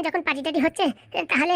যখন পার্টি টাটি হচ্ছে তাহলে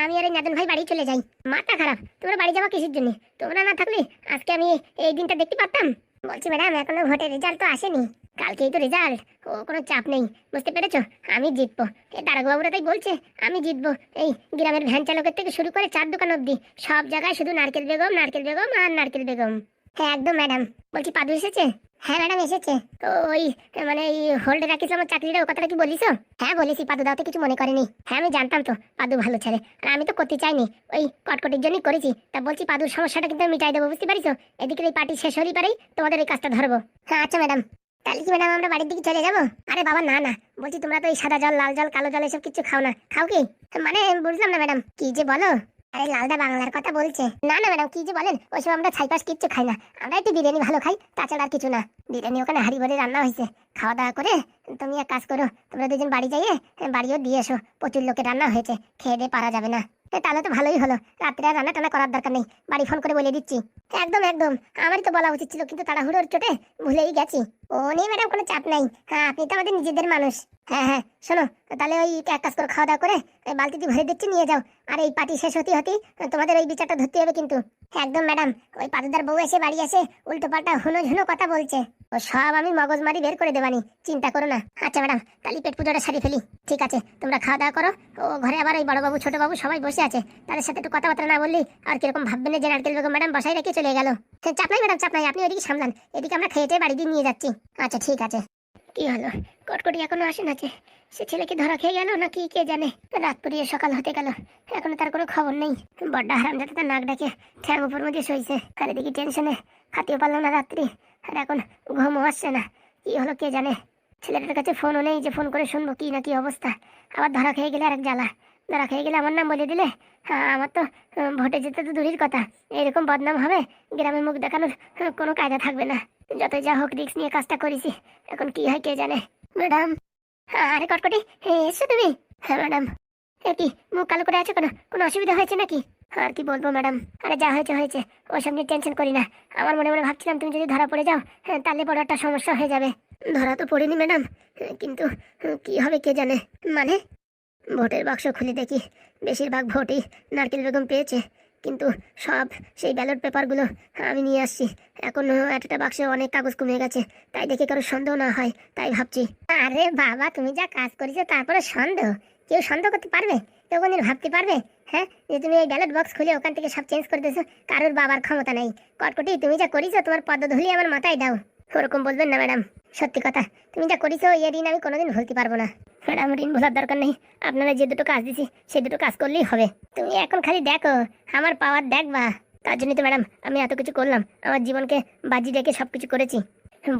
আমি আর এই নাদন ভাই বাড়ি চলে যাই। মাথা খারাপ, তোমরা বাড়ি যাওয়া কিসের জন্য? তোমরা না থাকলে আজকে আমি এই দিনটা দেখতে পারতাম। বলছি ম্যাডাম, এখনো ভোটের রেজাল্ট তো আসেনি, কালকেই তো রেজাল্ট। ও কোনো চাপ নেই, বুঝতে পেরেছো? আমি জিতবো। এই দারোগাবুরা তাই বলছে আমি জিতবো। এই গ্রামের ভ্যান চালকের থেকে শুরু করে চার দোকান অব্দি সব জায়গায় শুধু নারকেল বেগম, নারকেল বেগম আর নারকেল বেগম। হ্যাঁ একদম ম্যাডাম। বলছি পাদু এসেছে? হ্যাঁ ম্যাডাম এসেছে। তো ওই মানে এই হোল্ডে রাখিস আমার চাকরিটা, ও কথাটা কি বলিস? হ্যাঁ বলেছি, পাদু দাও তো কিছু মনে করেনি। হ্যাঁ আমি জানতাম তো পাদু ভালো ছেলে, আর আমি তো করতে চাইনি, ওই কটকটির জন্যই করেছি। তা বলছি পাদুর সমস্যাটা কিন্তু আমি মিটাই দেবো, বুঝতে পারিস? এদিকে এই পার্টি শেষ হলেই পারেই তোমাদের এই কাজটা ধরবো। হ্যাঁ আচ্ছা ম্যাডাম। তাহলে কি ম্যাডাম আমরা বাড়ির দিকে চলে যাবো? আরে বাবা না না, বলছি তোমরা তো এই সাদা জল, লাল জল, কালো জল এসব কিছু খাও না, খাও কি? মানে বুঝলাম না ম্যাডাম, কি যে বলো? আরে লালদা বাংলার কথা বলছে। না না ম্যাডাম, কি যে বলেন, ওইসব আমরা ছাইপাশ কিচ্ছু খাই না, আমরা একটু বিরিয়ানি ভালো খাই, তাছাড়া আর কিছু না। বিরিয়ানি ওখানে হাড়ি ভরে রান্না হয়েছে, খাওয়া দাওয়া করে তুমি এক কাজ করো, তোমরা দুজন বাড়ি যাইয়ে বাড়িও দিয়ে এসো, প্রচুর লোকের রান্না হয়েছে, খেয়ে দিয়ে পারা যাবে না। তাহলে তো ভালোই হলো, রাত্রে আর রান্না টান্না করার দরকার নেই, বাড়ি ফোন করে বলে দিচ্ছি। একদম একদম, আমারই তো বলা উচিত ছিল, কিন্তু তাড়াহুড়োর চোটে ভুলেই গেছি। ও নিয়ে ম্যাডাম কোনো চাপ নাই, হ্যাঁ আপনি তো আমাদের নিজেদের মানুষ। হ্যাঁ হ্যাঁ শোনো, তাহলে ওই এক কাজ করে খাওয়া দাওয়া করে বালতিতে ভরে দিচ্ছি, নিয়ে যাও। আর এই পার্টি শেষ হতে হতেই তোমাদের ওই বিচারটা ধরতে হবে কিন্তু। একদম ম্যাডাম, ওই পাদুদার বউ এসে বাড়ি আসে উল্টো পাল্টা হুনো ঝুনো কথা বলছে, ও সব আমি মগজ মারি বের করে দেবানি, চিন্তা করো না। আচ্ছা ম্যাডাম, তাহলে পেট পুজোটা সারি ফেলি। ঠিক আছে, তোমরা খাওয়া দাওয়া করো। ও ঘরে আবার ওই বড়বাবু ছোটবাবু সবাই বসে আছে, তাদের সাথে একটু কথাবার্তা না বললি আর কিরকম ভাববেন যে নারকেল বেগম ম্যাডাম বসাই রেখে চলে গেল। চাপ নাই ম্যাডাম, চাপ নাই, আপনি ওইদিকে সামলান, এদিকে আমরা খেয়ে বাড়ি দিয়ে নিয়ে যাচ্ছি। আচ্ছা ঠিক আছে। কি হলো, কটকটি এখনো আসে নাকি? সে ছেলেকে ধরা খেয়ে গেল নাকি কে জানে? রাত পুরিয়ে সকাল হতে গেল, এখনো তার কোনো খবর নেই। বড্ডা হারামজাদা তার নাক ডাকে ঠ্যাং উপর মধ্যে সইছে, আর এদিকে টেনশনে খাতেও পারলো না রাত্রি, আর এখন ঘুমও আসছে না। কি হলো কে জানে? ছেলেটার কাছে ফোনও নেই যে ফোন করে শুনবো কি না কি অবস্থা। আবার ধরা খেয়ে গেলে আর এক জ্বালা, ধরা খেয়ে গেলে আমার নাম বলে দিলে আমার তো ভোটে যেতে তো দূরের কথা, এরকম বদনাম হবে, গ্রামে মুখ দেখানোর কোনো কায়দা থাকবে না। যতই যা হোক রিস্ক নিয়ে কাজটা করেছি, এখন কি হয় কে জানে। ম্যাডাম, আরে কটকটি এসছো তুমি? হ্যাঁ ম্যাডাম। কি মুখ কালো করে আছো কেন, কোনো অসুবিধা হয়েছে নাকি? আর কি বলবো ম্যাডাম, আরে যা হয়েছে হয়েছে, ওসব নিয়ে টেনশন করি না। আমার মনে মনে ভাবছিলাম তুমি যদি ধরা পড়ে যাও তাহলে বড় একটা সমস্যা হয়ে যাবে। ধরা তো পড়িনি ম্যাডাম, কিন্তু কি হবে কে জানে। মানে ভোটের বাক্স খুলে দেখি বেশিরভাগ ভোটই নারকেল বেগম পেয়েছে, কিন্তু সব সেই ব্যালট পেপারগুলো আমি নিয়ে আসছি। এখন একটা বাক্সে অনেক কাগজ কমে গেছে, তাই দেখে কারো সন্দেহ না হয় তাই ভাবছি। আরে বাবা, তুমি যা কাজ করেছো তারপরে সন্দেহ? কেউ সন্দেহ করতে পারবে? কেউ কোনদিন ভাবতে পারবে হ্যাঁ যে তুমি এই ব্যালট বক্স খুলে ওখান থেকে সব চেঞ্জ করে দিয়েছো? কারোর বাবার ক্ষমতা নেই। কটকটি তুমি যা করেছো তোমার পদ্মধূলি আমার মাথায় দাও। ওরকম বলবেন না ম্যাডাম, সত্যি কথা, তুমি যা করেছো এই ঋণ আমি কোনোদিন ভুলতে পারবো না। ম্যাডাম ঋণ ভোলার দরকার নেই, আপনারা যে দুটো কাজ দিছি সেই দুটো কাজ করলেই হবে। তুমি এখন খালি দেখো আমার পাওয়ার দেখবা, তার জন্য তো ম্যাডাম আমি এত কিছু করলাম, আমার জীবনকে বাজি রেখে সবকিছু করেছি।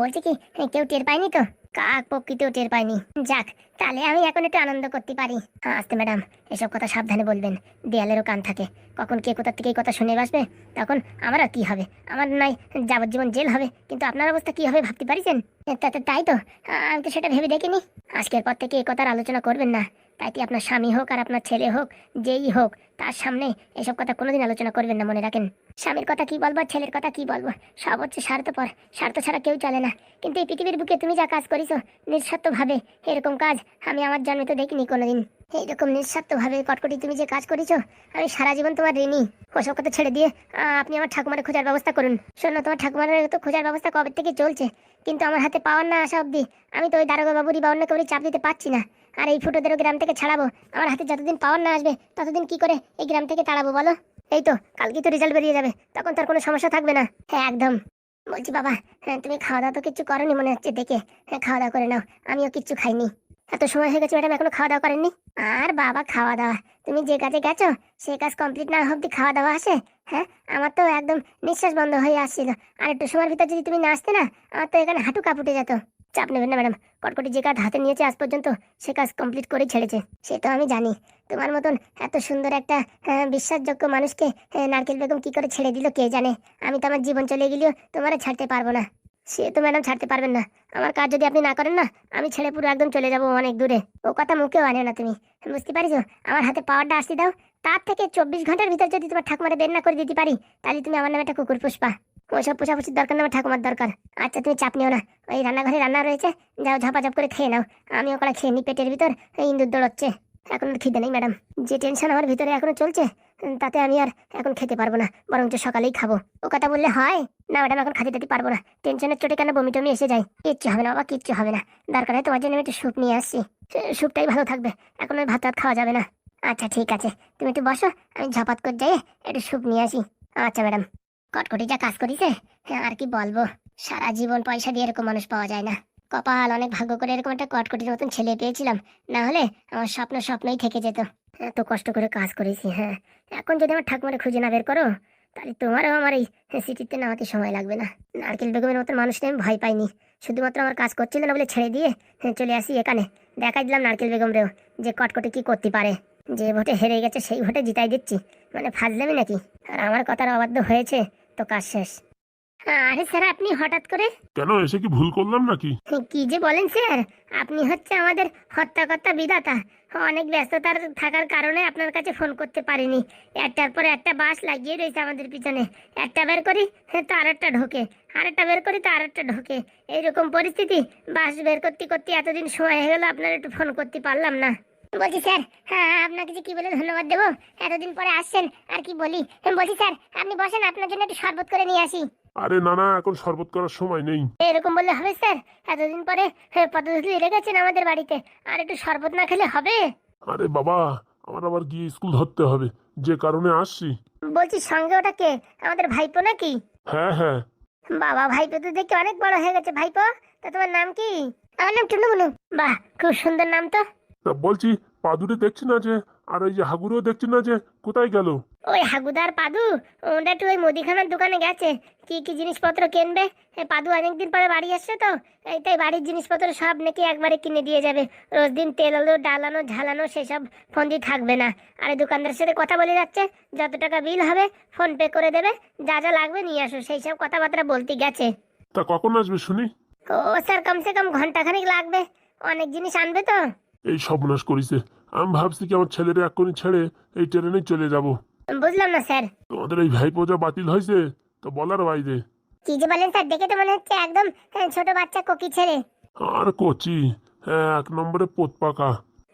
বলছি কি কেউ টের পায়নি তো? কাক প্রকৃতিও টের পায়নি। যাক, তাহলে আমি এখন একটু আনন্দ করতে পারি। আস্তে ম্যাডাম, এসব কথা সাবধানে বলবেন, দেয়ালেরও কান থাকে, কখন কে কোথা থেকে এই কথা শুনে আসবে, তখন আমার আর কি হবে? আমার নয় যাবজ্জীবন জেল হবে, কিন্তু আপনার অবস্থা কি হবে ভাবতে পারিছেন? তাই তো, আমি তো সেটা ভেবে দেখিনি। আজকের পর থেকে এই কথার আলোচনা করবেন না, তাই কি আপনার স্বামী হোক আর আপনার ছেলে হোক, যেই হোক, তার সামনে এসব কথা কোনোদিন আলোচনা করবেন না, মনে রাখেন। স্বামীর কথা কি বলবো, ছেলের কথা কি বলবো, সব হচ্ছে স্বার্থপর, স্বার্থ ছাড়া কেউ চলে না। কিন্তু এই পৃথিবীর বুকে তুমি যা কাজ করেছো নিঃস্বার্থভাবে, এরকম কাজ আমি আমার জন্মে তো দেখিনি কোনোদিন। এইরকম নিঃস্বার্থভাবে কটকটি তুমি যে কাজ করেছো, আমি সারা জীবন তোমার ঋণী। ওসব কথা ছেড়ে দিয়ে আপনি আমার ঠাকুমারে খোঁজার ব্যবস্থা করুন। শোনো, তোমার ঠাকুমার তো খোঁজার ব্যবস্থা কবে থেকে চলছে, কিন্তু আমার হাতে পাওয়ার না আসা অব্দি আমি তো ওই দারোগা বাবুরি বা অন্য কেউ চাপ দিতে পারছি না। আর এই ফুটোদেরও গ্রাম থেকে ছাড়াবো, আমার হাতে যতদিন পাওয়ার না আসবে ততদিন কি করে এই গ্রাম থেকে তাড়াবো বলো? এই তো কালকে তো রেজাল্ট বেরিয়ে যাবে, তখন তার কোনো সমস্যা থাকবে না। হ্যাঁ একদম। বলছি বাবা, তুমি খাওয়া দাওয়া তো কিচ্ছু করনি মনে হচ্ছে দেখে। খাওয়া দাওয়া করে নাও, আমিও কিচ্ছু খাইনি। এত সময় হয়ে গেছে ম্যাডাম, এখনো খাওয়া দাওয়া করেননি? আর বাবা খাওয়া দাওয়া, তুমি যে কাজে গেছো সে কাজ কমপ্লিট না অব্দি খাওয়া দাওয়া আসে? হ্যাঁ, আমার তো একদম নিঃশ্বাস বন্ধ হয়ে আসছিল, আর একটু সময়ের ভিতর যদি তুমি না আসতে না, আমার তো এখানে হাঁটু কাঁপুটে যেত। চাপ নেবেন না ম্যাডাম, কটকটি যে কাজ হাতে নিয়েছে আজ পর্যন্ত সে কাজ কমপ্লিট করে ছেড়েছে, সে তো আমি জানি। তোমার মতন এত সুন্দর একটা বিশ্বাসযোগ্য মানুষকে নারকেল বেগম কি করে ছেড়ে দিল কে জানে। আমি তো আমার জীবন চলে গেলেও তোমার ছাড়তে পারবো না। সে তো ম্যাডাম ছাড়তে পারবেন না, আমার কাজ যদি আপনি না করেন না, আমি ছেড়ে পুরো একদম চলে যাবো অনেক দূরে। ও কথা মুখেও আনে না তুমি, বুঝতে পারিছো? আমার হাতে পাওয়ারটা আসতে দাও, তার থেকে 24 ঘন্টার ভিতর যদি তোমার ঠাকুমারে বের না করে দিতে পারি, তাহলে তুমি আমার নামে একটা কুকুর পুষপা। ওইসব পোষাপুষির দরকার না, আমার ঠাকুমার দরকার। আচ্ছা তুমি চাপ নিও না, ওই রান্নাঘরে রান্না রয়েছে, যাও ঝাপাঝাপ করে খেয়ে নাও, আমি ওখানে খেয়ে নি, পেটের ভিতর ইন্দুর দৌড়চ্ছে। এখন আর খিদে নেই ম্যাডাম। যে টেনশন আমার ভিতরে এখনো চলছে, তাতে আমি আর এখন খেতে পারবো না, বরঞ্চ সকালেই খাবো। ও কথা বললে হয় না ম্যাডাম, এখন খাতে দিতে পারবো না। টেনশনের চোটে কেন বমি টমি এসে যায়। কিচ্ছু হবে না বাবা, কিচ্ছু হবে না। দরকার হয় তোমার জন্য আমি একটু স্যুপ নিয়ে আসছি, স্যুপটাই ভালো থাকবে। এখন ওই ভাত টাত খাওয়া যাবে না। আচ্ছা ঠিক আছে, তুমি একটু বসো, আমি ঝপাত করে যাই একটু স্যুপ নিয়ে আসি। আচ্ছা ম্যাডাম। কটকটি যা কাজ করিছে, আর কি বলবো। সারা জীবন পয়সা দিয়ে এরকম মানুষ পাওয়া যায় না। কপাল, অনেক ভাগ্য করে এরকম একটা কটকটির মতন ছেলে পেয়েছিলাম, না হলে আমার স্বপ্ন স্বপ্নই থেকে যেত। এত কষ্ট করে কাজ করেছি। হ্যাঁ, এখন যদি আমার ঠাকুমারে খুঁজে না বের করো, তাহলে তোমারও আমার এই সিটিতে নামাতে সময় লাগবে না। নারকেল বেগমের মতন মানুষটা আমি ভয় পাইনি, শুধুমাত্র আমার কাজ করছিল না বলে ছেড়ে দিয়ে চলে আসি এখানে। দেখাই দিলাম নারকেল বেগমরেও যে কটকটি কি করতে পারে। যে ভোটে হেরে গেছে সেই ভোটে জিতাই দিচ্ছি, মানে ফাজলামি নাকি? আর আমার কথার অবাধ্য হয়েছে তো কাজ শেষ। আরে স্যার, আপনি হঠাৎ করে কেন, এসে কি ভুল করলাম নাকি? কি যে বলেন স্যার, আপনি হচ্ছে আমাদের হত্যাকর্তা বিধাতা। অনেক ব্যস্ততার থাকার কারণে আপনার কাছে ফোন করতে পারিনি। একটার পর একটা বাস লাগিয়ে রয়েছে আমাদের পিছনে। একটা বের করি তো আরেকটা ঢোকে, আরেকটা বের করি তো আরেকটা ঢোকে। এইরকম পরিস্থিতি, বাস বের করতে করতে এতদিন সময় হয়ে গেল, আপনার একটু ফোন করতে পারলাম না। বলছি স্যার, হ্যাঁ আপনাকে যে কি বলে ধন্যবাদ দেবো, এতদিন পরে আসছেন আর কি বলি। বলছি স্যার, আপনি বসেন, আপনার জন্য একটু শরবত করে নিয়ে আসি। আরে না না, এখন শরবত করার সময় নেই। এরকম বললে হবে স্যার? এতদিন পরে পদ্মধূলি রেখেছেন আমাদের বাড়িতে, আর একটু শরবত না খেলে হবে? আরে বাবা, আমার আবার গিয়ে স্কুল ধরতে হবে, যে কারণে আসছি। বলছি সঙ্গে ওটা কে, আমাদের ভাইপো নাকি? হ্যাঁ হ্যাঁ। বাবা, ভাইপো তো দেখি অনেক বড় হয়ে গেছে। ভাইপো, তা তোমার নাম কি? আমার নাম টুনুমুনু। বাহ, খুব সুন্দর নাম তো। তা বলছি, পাদুরে দেখছি না যে, আর ওই যে হাগুরেও দেখছি না যে, কোথায় গেল? ওই হাগুদার পাদু, ওটা একটু ওই মুদিখানার দোকানে গেছে, কি কি জিনিসপত্র কিনবে। পাদু অনেকদিন পরে বাড়ি আসছে তো, তাই বাড়ির জিনিসপত্র সব নাকি একবারে কিনে দিয়ে যাবে। রোজ দিন তেল আলো ডালানো ঝালানো সেসব ফন্দি থাকবে না। আর এই দোকানদারের সাথে কথা বলে যাচ্ছে, যত টাকা বিল হবে ফোন পে করে দেবে, যা যা লাগবে নিয়ে আসো, সেই সব কথাবার্তা বলতে গেছে। তা কখন আসবে শুনি? ও স্যার, কমসে কম ঘন্টাখানেক লাগবে, অনেক জিনিস আনবে তো। এই সর্বনাশ করিছে। আমি ভাবছি কি আমার ছেলের এক্ষুনি ছেড়ে এই ট্রেনেই চলে যাব। বুঝলাম না স্যার। তোমাদের এই ভাইপো যা বাতিল হয়েছে, তো বলার বাইরে। কি যে বলেন স্যার, দেখে তো মনে হচ্ছে একদম ছোট বাচ্চা কোকি ছেড়ে। আর কচি, এক নম্বরে পোত পাকা।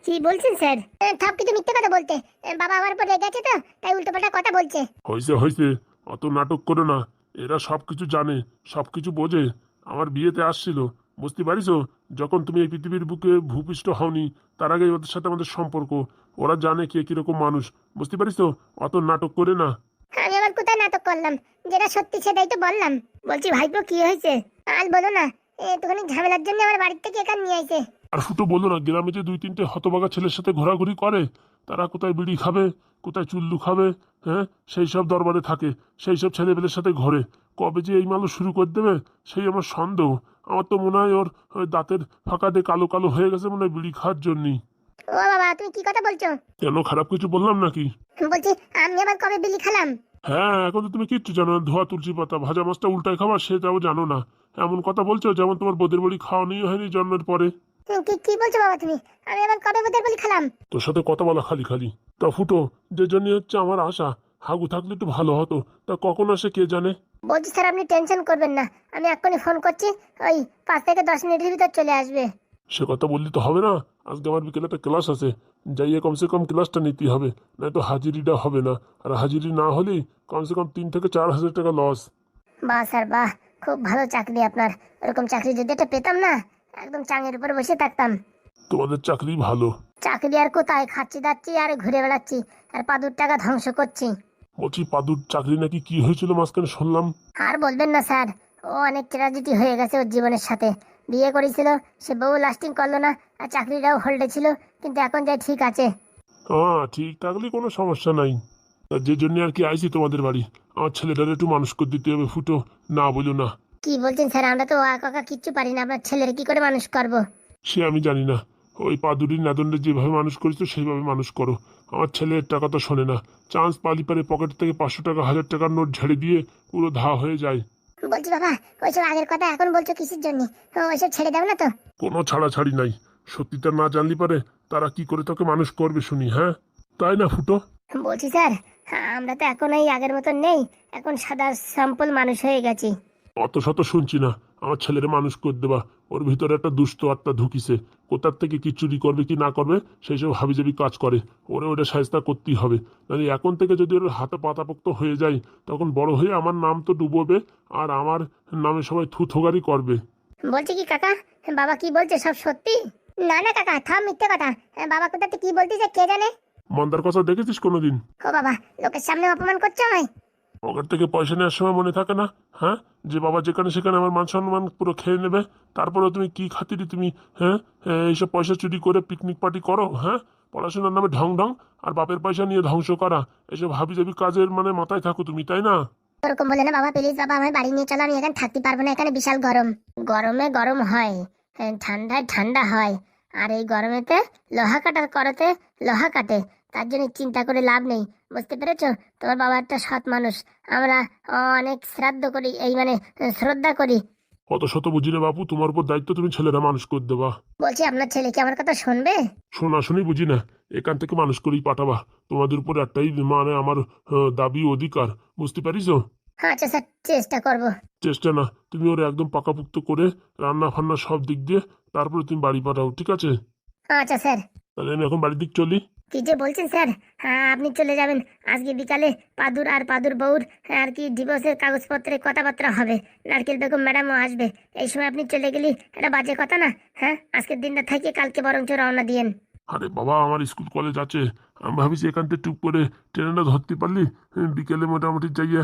কি বলছেন স্যার? সব কিছু মিথ্যে কথা বলতে। বাবা আমার উপর রেগে আছে তো, তাই উল্টোপাল্টা কথা বলছে। হয়েছে হয়েছে, অত নাটক করো না। এরা সব কিছু জানে, সব কিছু বোঝে। আমার বিয়েতে আসছিল, বুঝতে পারিছো? যখন তুমি এই পৃথিবীর বুকে ভূপৃষ্ঠ হওনি, তার আগে ওদের সাথে আমাদের সম্পর্ক। ওরা জানে কে কিরকম মানুষ, বুঝতে পারিছো? অত নাটক করে না। আমি আবার কোথায় নাটক করলাম? যেটা সত্যি সেটাই তো বললাম। বলছি ভাইপো, কি হয়েছে আজ বলো না। একটুখানি ঝামেলার জন্য আমার বাড়ি থেকে এখানে নিয়ে আইছে। আর ফুটো বলো না, গ্রামে যে দুই তিনটে হতবাগা ছেলের সাথে ঘোরাঘুরি করে, তারা কোথায় বিড়ি খাবে, কোথায় চুল্লু খাবে, হ্যাঁ, সেই সব দরবারে থাকে, সেই সব ছেলেপেলের সাথে ঘরে। কবে যে এই মালও শুরু করে দেবে, সেই আমার সন্দেহ। আমার তো মনে হয় ওই দাঁতের ফাঁকা দিয়ে কালো কালো হয়ে গেছে, মনে হয় বিড়ি খাওয়ার জন্যই। ও বাবা, তুমি কি কথা বলছো? কেন, খারাপ কিছু বললাম নাকি? বলছি আমি আবার কবে বিলি খেলাম? হ্যাঁ, এখন তো তুমি কিচ্ছু জানো না। ধোয়া তুলসী পাতা ভাজা মাছটা উল্টায় খাবার, সেটাও জানো না। এমন কথা বলছো যেমন তোমার বোদের বাড়ি খাওয়ানোই হয়নি জন্মের পরে। কি কি বলছো বাবা তুমি? আমি আবার কবে বোধের বলি খেলাম? তোর সাথে কথা বলা খালি খালি। তা ফুটো, যে জন্য হচ্ছে আমার আশা, হাগু থাকলে একটু ভালো হতো। তা কখন আসে কে জানে। বলছি স্যার, আপনি টেনশন করবেন না, আমি এক্ষুনি ফোন করছি, ওই 5 থেকে 10 মিনিটের ভিতর চলে আসবে। সে কথা বললে তো হবে না। আজকে আমার বিকেলে একটা ক্লাস আছে, যাইয়ে কমসে কম ক্লাসটা নিতেই হবে, নয়তো হাজিরিটা হবে না। আর হাজিরি না হলেই কমসে কম 3 থেকে 4 হাজার টাকা লস। বাহ স্যার বাহ, খুব ভালো চাকরি আপনার। এরকম চাকরি যদি একটা পেতাম না, একদম চাঙের উপরে বসে থাকতাম। তোমাদের চাকরি ভালো। চাকরি আর কোথায়, খাচ্ছি দাচ্ছি আর ঘুরে বেড়াচ্ছি, আর পাদুর টাকা ধ্বংস করছি। বলছি, পাদুর চাকরি নাকি কি হয়েছিল মাঝখানে শুনলাম। আর বলবেন না স্যার, ও অনেক ট্র্যাজেডি হয়ে গেছে ওর জীবনের সাথে। বিয়ে করেছিল, সে বউ লাস্টিং করলো না, আর চাকরিটাও হোল্ডে ছিল, কিন্তু এখন যাই ঠিক আছে। হ্যাঁ, ঠিক থাকলে কোনো সমস্যা নাই। তা যে জন্য আর কি আইছি তোমাদের বাড়ি, আমার ছেলেটার একটু মানুষ করে দিতে হবে। ফুটো, না বলো না। কি বলছেন স্যার? আমরা তো কাকা কিচ্ছু পারি না, আপনার ছেলের কি করে মানুষ করব? সে আমি জানি না। ওই পাদুরি নাদনটা যেভাবে মানুষ করেছো সেইভাবে মানুষ করো। আমার ছেলের টাকা তো শোনে না। চান্স পালি পারে পকেট থেকে 500 টাকা 1000 টাকার নোট ঝেড়ে দিয়ে পুরো ধা হয়ে যায়। বলছি বাবা, ওইসব আগের কথা এখন বলছো কিসের জন্য? ওইসব ছেড়ে দাও না তো। কোনো ছাড়াছাড়ি নাই। সত্যিটা না জানলি পারে তারা কি করে তোকে মানুষ করবে শুনি, হ্যাঁ? তাই না ফুটো? বলছি স্যার, আমরা তো এখন এই আগের মতন নেই, এখন সাদা স্যাম্পল মানুষ হয়ে গেছি। অত শত শুনছি না। আমার ছেলের মানুষ করে দেবা, ও ওর ভিতরে একটা দুষ্ট আত্মা ঢুকিছে। কোথার থেকে কি চুরি করবে কি না করবে সেই সব হাবিজাবি কাজ করে। ওরে ওটা সাজতা করতেই হবে। মানে এখন থেকে যদি ওর হাতে পাতাপোক্ত হয়ে যায়, তখন বড় হয়ে আমার নাম তো ডুবোবে, আর আমার নামে সবাই থু থোগারি করবে। বলছি কি কাকা, বাবা কি বলছে সব সত্যি? না না কাকা, থাম মিথ্যে কথা। বাবা কোথাতে কি বলতেছে কে জানে। মন্দার কথা দেখেছিস কোনোদিন? ও বাবা, লোকের সামনে অপমান করছো আমায়। পকেট থেকে পয়সা নেওয়ার সময় মনে থাকে না? হ্যাঁ, যে বাবা যেখানে সেখানে আমার মান সম্মান পুরো খেয়ে নেবে। তারপরে তুমি কি খাতিরে তুমি, হ্যাঁ, এইসব পয়সা চুরি করে পিকনিক পার্টি করো? হ্যাঁ, পড়াশোনার নামে ঢং ঢং, আর বাপের পয়সা নিয়ে ধ্বংস করা, এসব হাবিজাবি কাজের মানে মাথায় থাকো তুমি, তাই না? ওরকম বলে না বাবা, প্লিজ বাবা, আমার বাড়ি নিয়ে চলো, আমি এখানে থাকতে পারবো না, এখানে বিশাল গরম। গরমে গরম হয়, ঠান্ডায় ঠান্ডা হয়। আর এই গরমেতে লোহা কাটার করতে লোহা কাটে, তার জন্য চিন্তা করে লাভ নেই। বুঝতে পেরেছো? তোমার বাবা একটা সৎ মানুষ, আমরা অনেক শ্রাদ্ধ করি, এই মানে শ্রদ্ধা করি। অত শত বুঝি না বাপু, তোমার উপর দায়িত্ব, তুমি ছেলেরা মানুষ করে দেবা। বলছি আপনার ছেলে কি আমার কথা শুনবে? শোনাশুনি বুঝি না, এখান থেকে মানুষ করেই পাঠাবা। তোমাদের উপর একটাই মানে আমার দাবি অধিকার, বুঝতে পারিস? আচ্ছা স্যার, চেষ্টা করব। চেষ্টা না, তুমি ওরা একদম পাকাপুক্ত করে রান্না ফান্না সব দিক দিয়ে তারপরে তুমি বাড়ি পাঠাও, ঠিক আছে? আচ্ছা স্যার। তাহলে আমি এখন বাড়ির দিক চলি। কি যে বলছেন স্যার, হ্যাঁ আপনি চলে যাবেন আজকে বিকালে। পাদুর আর পাদুর বউর আর কি ডিভোর্সের কাগজপত্রে কথাবার্তা হবে, নারকেল বেগম ম্যাডামও আসবে। এই সময় আপনি চলে গেলি, এটা বাজে কথা না? হ্যাঁ, আজকের দিনটা থেকে কালকে বরঞ্চ রওনা দিয়েন। আরে বাবা, আমার স্কুল কলেজ আছে। আমি ভাবিছি এখান থেকে টুক করে ট্রেনটা ধরতে পারলি বিকেলে মোটামুটি যাইয়া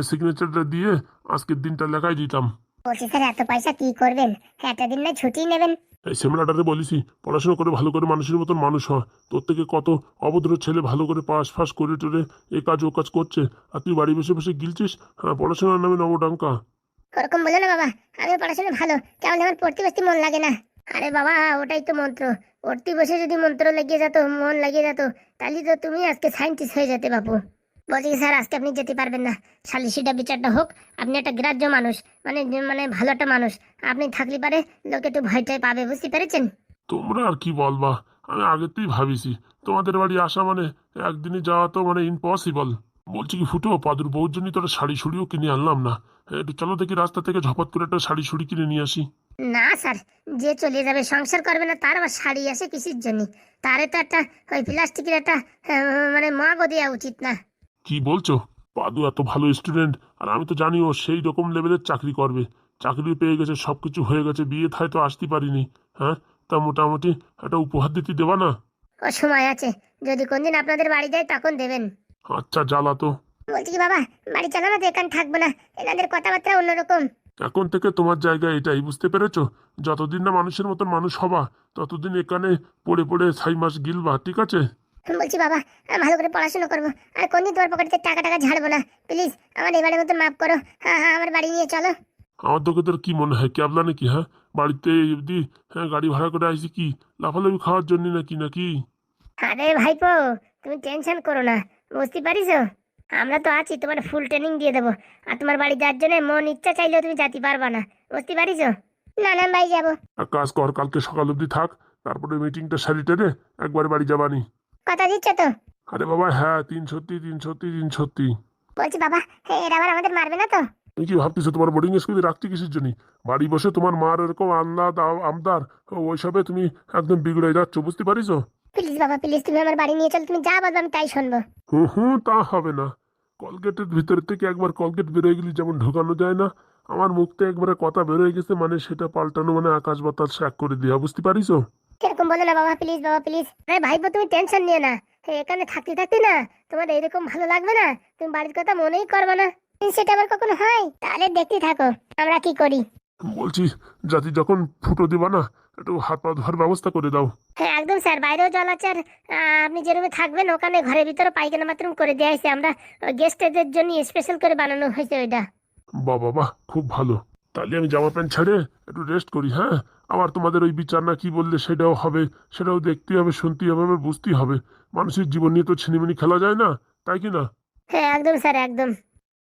সিগনেচারটা দিয়ে আজকের দিনটা লেখাই দিতাম। বলছি স্যার, এত পয়সা কি করবেন? একটা দিন না ছুটি নেবেন? এই সেমিনারটারে বলিছি পড়াশোনা করে ভালো করে মানুষের মতন মানুষ হয়। তোর থেকে কত অভদ্র ছেলে ভালো করে পাস ফাস করে টোরে এ কাজ ও কাজ করছে, আর তুই বাড়ি বসে বসে গিলছিস। হ্যাঁ, পড়াশোনার নামে নবডাঙ্কা। ওরকম বলে না বাবা, আমি পড়াশোনা ভালো, কেমন আমার পড়তে বসতে মন লাগে না। আরে বাবা, ওটাই তো মন্ত্র। পড়তে বসে যদি মন্ত্র লেগে যেত, মন লেগে যেত, তাহলে তো তুমি আজকে সায়েন্টিস্ট হয়ে যেতে বাপু। বলছি কি স্যার, আজকে আপনি যেতে পারবেন না। সালিশিটা বিচারটা হোক। আপনি একটা গ্রাহ্য মানুষ, মানে মানে ভালো একটা মানুষ। আপনি থাকলে পারে লোকে একটু ভয়টাই পাবে, বুঝতে পেরেছেন? তোমরা আর কি বলবা, আমি আগেতেই ভাবিছি তোমাদের বাড়ি আসা মানে একদিনে যাওয়া তো মানে ইম্পসিবল। বলছি কি ফুটো, পাদুর বউর জন্য তোরা শাড়ি শুড়িও কিনে আনলাম না। একটু চলো দেখি রাস্তা থেকে ঝপাত করে একটা শাড়ি শুড়ি কিনে নিয়ে আসি। না স্যার, যে চলে যাবে সংসার করবে না, তার আবার শাড়ি আসে কিসের জন্য? তারে তো একটা ওই প্লাস্টিকের একটা মানে মগও দেওয়া উচিত না? কি বলছো? পাদু এত ভালো স্টুডেন্ট, আর আমি তো জানি ও সেই রকম লেভেলের চাকরি করবে। চাকরি পেয়ে গেছে, সবকিছু হয়ে গেছে, বিয়ে থায় তো আসতে পারিনি। হ্যাঁ, তা মোটামুটি একটা উপহার দিতে দেবা না? ও সময় আছে, যদি কোনদিন আপনাদের বাড়ি যায় তখন দেবেন। আচ্ছা, জ্বালা তো। বলছি কি বাবা, বাড়ি চলো না তো, এখানে থাকবো না। এনাদের কথাবার্তা অন্যরকম। এখন থেকে তোমার জায়গা এটাই, বুঝতে পেরেছো? যতদিন না মানুষের মতন মানুষ হবা, ততদিন এখানে পড়ে পড়ে ছাই মাস গিলবা, ঠিক আছে? বলছি বাবা, আমি ভালো করে পড়াশোনা করবো, আর কোনদিন তোমার পকেটে টাকা টাকা ঝাড়বো না। প্লিজ আমার এবারের মতো মাফ করো। হ্যাঁ হ্যাঁ, আমার বাড়ি নিয়ে চলো। আমার তোকে তোর কি মনে হয়, ক্যাবলা নাকি? হ্যাঁ, বাড়িতে অব্দি হ্যাঁ গাড়ি ভাড়া করে আইসি কি লাফালাফি খাওয়ার জন্য নাকি নাকি? আরে ভাইপো, তুমি টেনশন করো না, বুঝতে পারিস? আমরা তো আছি, তোমার ফুল ট্রেনিং দিয়ে দেবো। আর তোমার বাড়ি যাওয়ার জন্য মন ইচ্ছা চাইলেও তুমি যেতে পারবা না, বুঝতে পারিস? না না ভাই, যাবো। এক কাজ কর, কালকে সকাল অবধি থাক, তারপরে মিটিংটা সারি টেনে একবারে বাড়ি যাবানি। কথা দিচ্ছ তো? আরে বাবা হ্যাঁ, 3 সত্যি 3 সত্যি 3 সত্যি। বলছি বাবা, এরা আবার আমাদের মারবে না তো? তুমি কি ভাবতেছো তোমার বোর্ডিং স্কুলে রাখছি কিসের জন্য? বাড়ি বসে তোমার মার এরকম আহ্লাদ আমদার ওইসবে তুমি একদম বিগড়ে যাচ্ছ, বুঝতে পারিস? প্লিজ বাবা, প্লিজ তুমি আমার বাড়ি নিয়ে চলো, তুমি যা বলবে আমি তাই শুনবো। হুম হুম, তা হবে না। কলগেটের ভিতর থেকে একবার কলগেট বেরোয় গেলে যেমন ঢোকানো যায় না, আমার মুখ থেকে একবারে কথা বেরোয় গেছে মানে সেটা পাল্টানো মানে আকাশ বাতাস এক করে দেওয়া, বুঝতে পারিস? এরকম বলো না বাবা, প্লিজ বাবা প্লিজ। আরে ভাইপো, তুমি টেনশন নিও না। এখানে থাকতে থাকতে না তোমার এইরকম ভালো লাগবে না, তুমি বাড়ির কথা মনেই করবে না। সেটা আবার কখনো হয়? তাহলে দেখতে থাকো আমরা কি করি। বলছি, জাতি যখন ফুটো দিবা না, একটু হাত পা ধোয়ার ব্যবস্থা করে দাও। হ্যাঁ একদম স্যার, বাইরেও জল আছে। আর আপনি যে রুমে থাকবেন ওখানে ঘরের ভিতরে পায়খানা বাথরুম করে দেওয়া হয়েছে, আমরা গেস্টদের জন্য স্পেশাল করে বানানো হয়েছে ওইটা। বাহ বাহ বাহ, খুব ভালো। তাহলে আমি জামা প্যান্ট ছেড়ে একটু রেস্ট করি। হ্যাঁ, আবার তোমাদের ওই বিচার না কি বললে সেটাও হবে, সেটাও দেখতে হবে, শুনতে হবে, আবার বুঝতেই হবে। মানুষের জীবন নিয়ে তো ছিনিমিনি খেলা যায় না, তাই কি না? হ্যাঁ একদম স্যার, একদম।